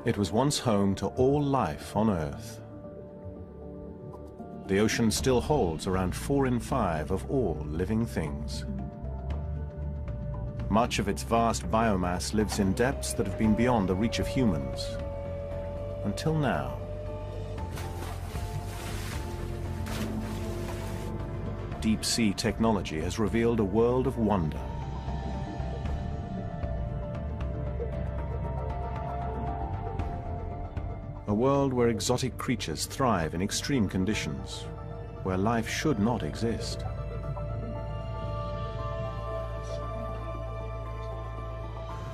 It was once home to all life on Earth. The ocean still holds around 4 in 5 of all living things. Much of its vast biomass lives in depths that have been beyond the reach of humans. Until now. Deep sea technology has revealed a world of wonder. A world where exotic creatures thrive in extreme conditions, where life should not exist.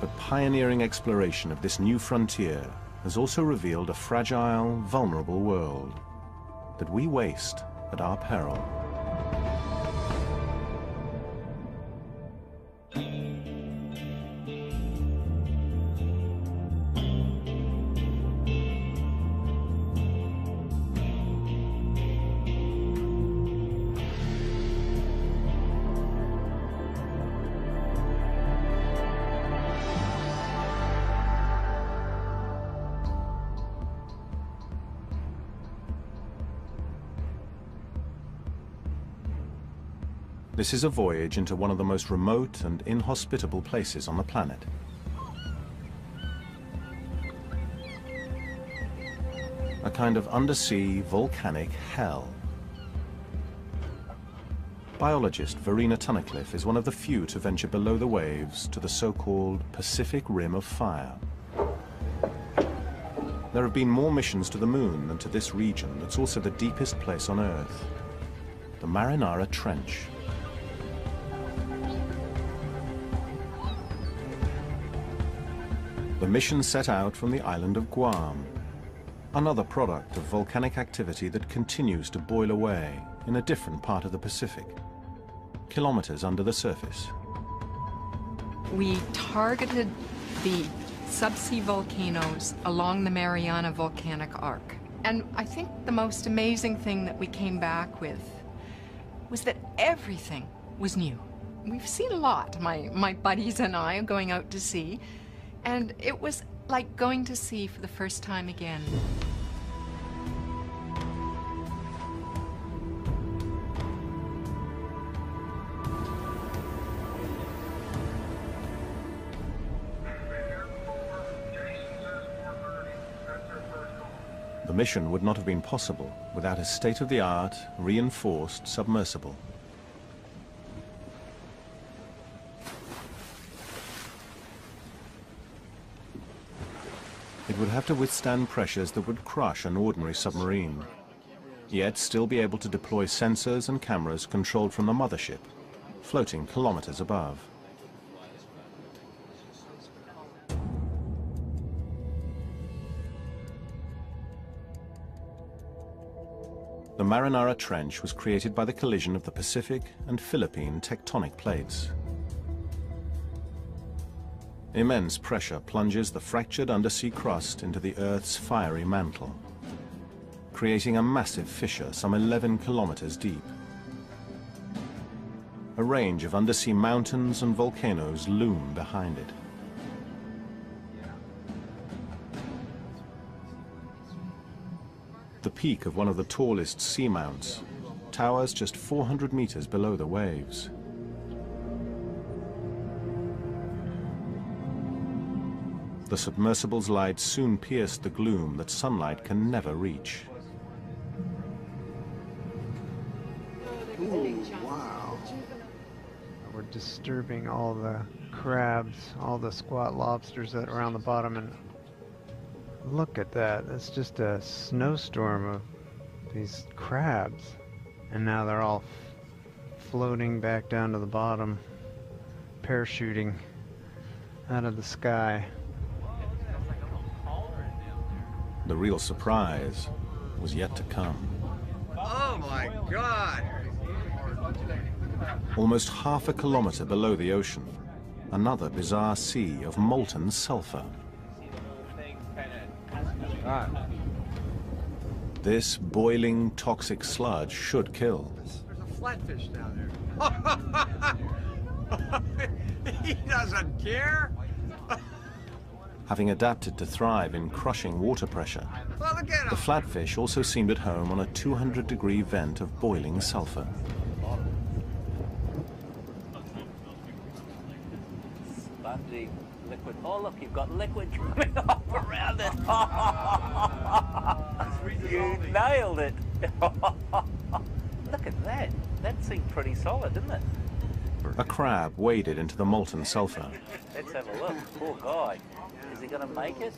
But pioneering exploration of this new frontier has also revealed a fragile, vulnerable world that we waste at our peril. This is a voyage into one of the most remote and inhospitable places on the planet. A kind of undersea volcanic hell. Biologist Verena Tunnicliffe is one of the few to venture below the waves to the so-called Pacific Rim of Fire. There have been more missions to the moon than to this region that's also the deepest place on Earth, the Marinara Trench. The mission set out from the island of Guam, another product of volcanic activity that continues to boil away in a different part of the Pacific, kilometers under the surface. We targeted the subsea volcanoes along the Mariana Volcanic Arc. And I think the most amazing thing that we came back with was that everything was new. We've seen a lot, my buddies and I, going out to sea. And it was like going to sea for the first time again. The mission would not have been possible without a state-of-the-art, reinforced submersible. It would have to withstand pressures that would crush an ordinary submarine, yet still be able to deploy sensors and cameras controlled from the mothership, floating kilometers above. The Marinara Trench was created by the collision of the Pacific and Philippine tectonic plates. Immense pressure plunges the fractured undersea crust into the Earth's fiery mantle, creating a massive fissure some 11 kilometers deep. A range of undersea mountains and volcanoes loom behind it. The peak of one of the tallest seamounts towers just 400 meters below the waves. The submersible's light soon pierced the gloom that sunlight can never reach. Ooh, wow. We're disturbing all the crabs, all the squat lobsters that are around the bottom, and look at that. It's just a snowstorm of these crabs. And now they're all floating back down to the bottom, parachuting out of the sky. The real surprise was yet to come. Oh my God! Almost half a kilometer below the ocean, another bizarre sea of molten sulfur. This boiling, toxic sludge should kill. There's a flatfish down there. He doesn't care. Having adapted to thrive in crushing water pressure, Oh, look at the him. flatfish also seemed at home on a 200-degree vent of boiling sulfur. Spongy liquid. Oh, look, you've got liquid dripping off around it. You nailed it. Look at that. That seemed pretty solid, didn't it? A crab waded into the molten sulfur. Let's have a look. Poor guy. Is he going to make it?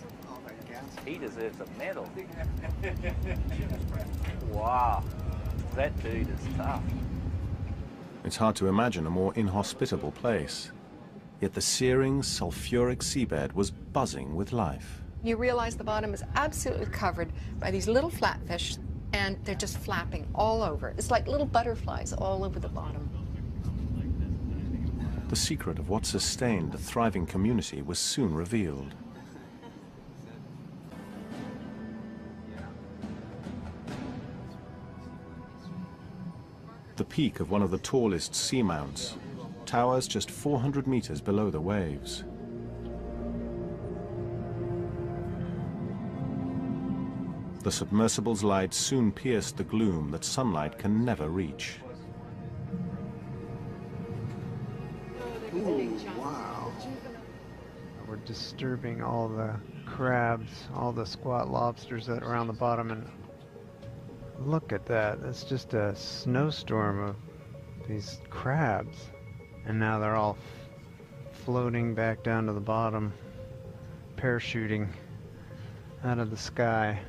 He deserves a medal. Wow. That dude is tough. It's hard to imagine a more inhospitable place. Yet the searing, sulfuric seabed was buzzing with life. You realize the bottom is absolutely covered by these little flatfish, and they're just flapping all over. It's like little butterflies all over the bottom. The secret of what sustained the thriving community was soon revealed. The peak of one of the tallest seamounts towers just 400 meters below the waves. The submersible's light soon pierced the gloom that sunlight can never reach. Ooh, wow. We're disturbing all the crabs, all the squat lobsters that are around the bottom, and look at that. It's just a snowstorm of these crabs. And now they're all floating back down to the bottom, parachuting out of the sky.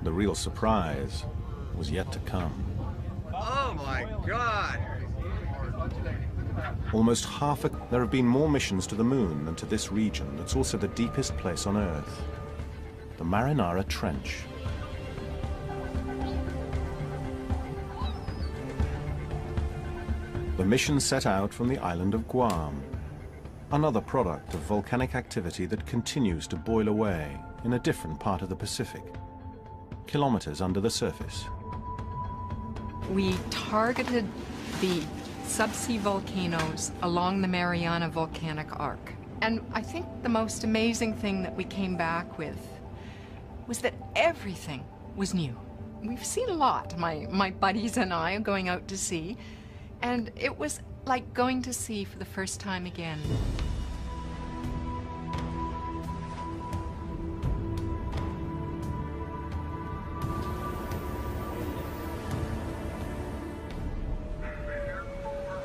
The real surprise was yet to come. Oh my God. There have been more missions to the moon than to this region that's also the deepest place on Earth, the Marinara Trench. The mission set out from the island of Guam, another product of volcanic activity that continues to boil away in a different part of the Pacific, kilometers under the surface. We targeted the subsea volcanoes along the Mariana Volcanic Arc. And I think the most amazing thing that we came back with was that everything was new. We've seen a lot, my buddies and I, going out to sea, and it was like going to sea for the first time again.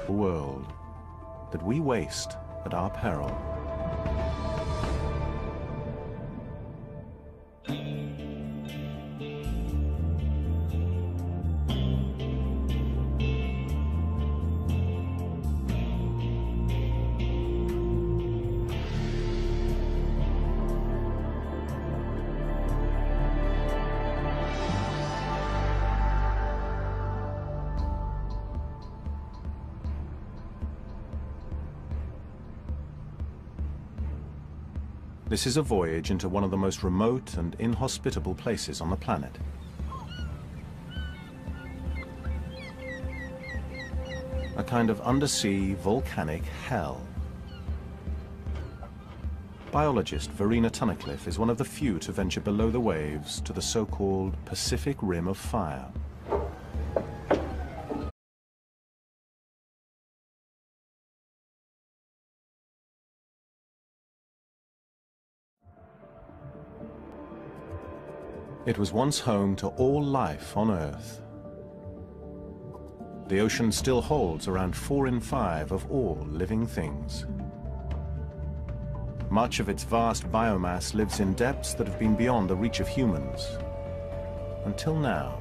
A world that we waste at our peril. This is a voyage into one of the most remote and inhospitable places on the planet. A kind of undersea volcanic hell. Biologist Verena Tunnicliffe is one of the few to venture below the waves to the so-called Pacific Rim of Fire. It was once home to all life on Earth. The ocean still holds around 4 in 5 of all living things. Much of its vast biomass lives in depths that have been beyond the reach of humans. Until now.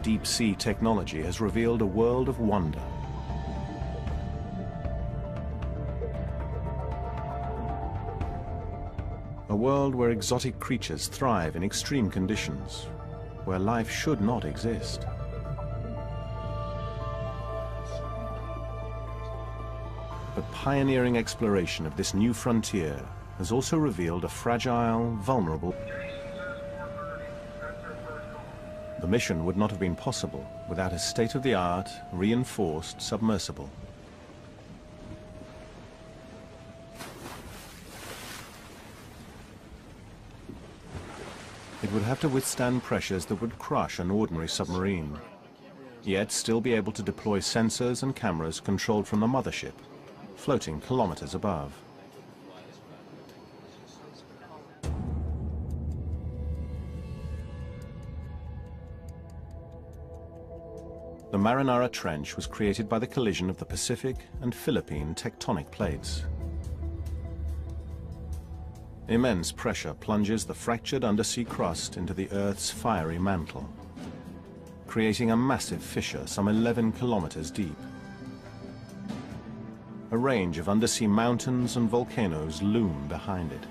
Deep sea technology has revealed a world of wonder. A world where exotic creatures thrive in extreme conditions, where life should not exist. But pioneering exploration of this new frontier has also revealed a fragile, vulnerable. The mission would not have been possible without a state-of-the-art, reinforced submersible. It would have to withstand pressures that would crush an ordinary submarine, yet still be able to deploy sensors and cameras controlled from the mothership, floating kilometers above. The Marinara Trench was created by the collision of the Pacific and Philippine tectonic plates. Immense pressure plunges the fractured undersea crust into the Earth's fiery mantle, creating a massive fissure some 11 kilometers deep. A range of undersea mountains and volcanoes loom behind it.